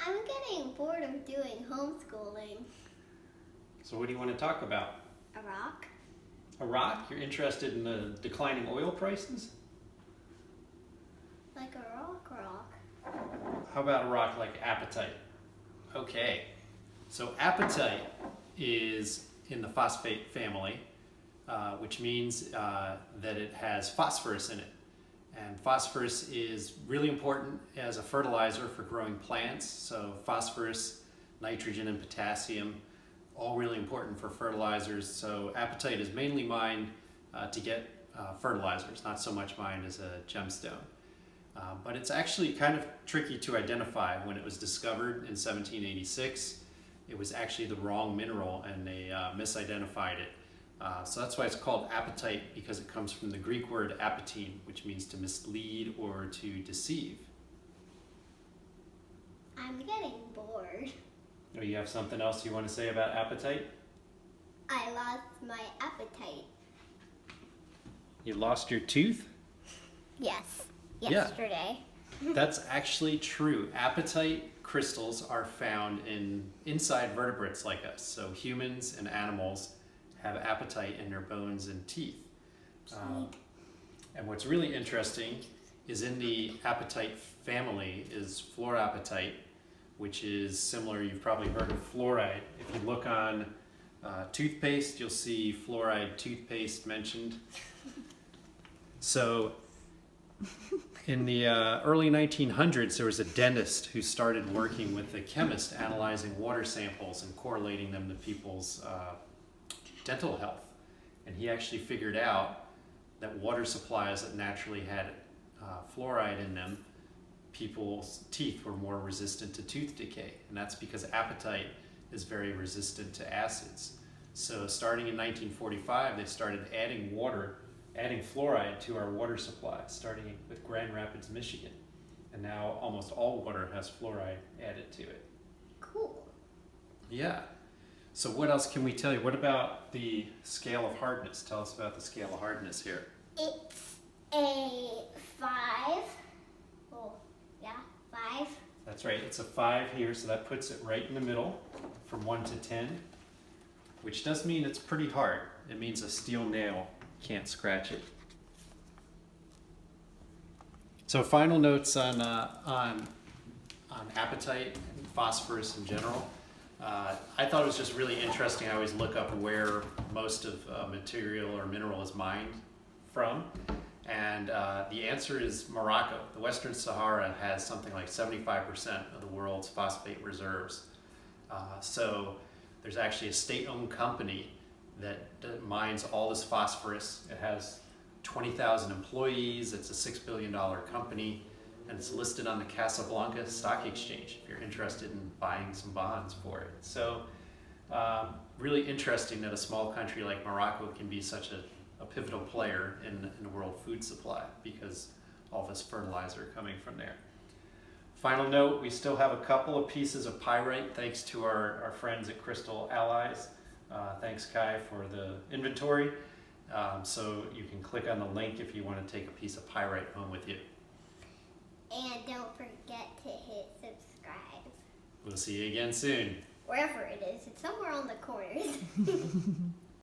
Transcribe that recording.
I'm getting bored of doing homeschooling. So what do you want to talk about? A rock? A rock? You're interested in the declining oil prices? Like a rock. How about a rock like apatite? Okay, so apatite is in the phosphate family, which means that it has phosphorus in it. And phosphorus is really important as a fertilizer for growing plants. So phosphorus, nitrogen, and potassium, all really important for fertilizers. So apatite is mainly mined to get fertilizers, not so much mined as a gemstone. But it's actually kind of tricky to identify. When it was discovered in 1786, it was actually the wrong mineral and they misidentified it. So that's why it's called apatite, because it comes from the Greek word apatein, which means to mislead or to deceive. I'm getting bored. Oh, you have something else you want to say about apatite? I lost my appetite. You lost your tooth? Yes, yesterday. Yeah, that's actually true. Apatite crystals are found inside vertebrates like us. So humans and animals have apatite in their bones and teeth. And what's really interesting is in the apatite family is fluorapatite, which is similar. You've probably heard of fluoride. If you look on toothpaste, you'll see fluoride toothpaste mentioned. So in the early 1900s, there was a dentist who started working with a chemist, analyzing water samples and correlating them to people's dental health. And he actually figured out that water supplies that naturally had fluoride in them, people's teeth were more resistant to tooth decay. And that's because apatite is very resistant to acids. So starting in 1945, they started adding fluoride to our water supply, starting with Grand Rapids, Michigan. And now almost all water has fluoride added to it. Cool. Yeah. So what else can we tell you? What about the scale of hardness? Tell us about the scale of hardness here. It's a 5. Oh, yeah, 5. That's right. It's a 5 here, so that puts it right in the middle from 1 to 10, which does mean it's pretty hard. It means a steel nail can't scratch it. So final notes on apatite and phosphorus in general. I thought it was just really interesting. I always look up where most of material or mineral is mined from. And the answer is Morocco. The Western Sahara has something like 75% of the world's phosphate reserves. So there's actually a state-owned company that mines all this phosphorus. It has 20,000 employees. It's a $6 billion company. And it's listed on the Casablanca Stock Exchange if you're interested in buying some bonds for it. So really interesting that a small country like Morocco can be such a pivotal player in the world food supply, because all this fertilizer coming from there. Final note, we still have a couple of pieces of pyrite thanks to our friends at Crystal Allies. Thanks, Kai, for the inventory. So you can click on the link if you want to take a piece of pyrite home with you. And don't forget to hit subscribe. We'll see you again soon. Wherever it is, it's somewhere on the corners.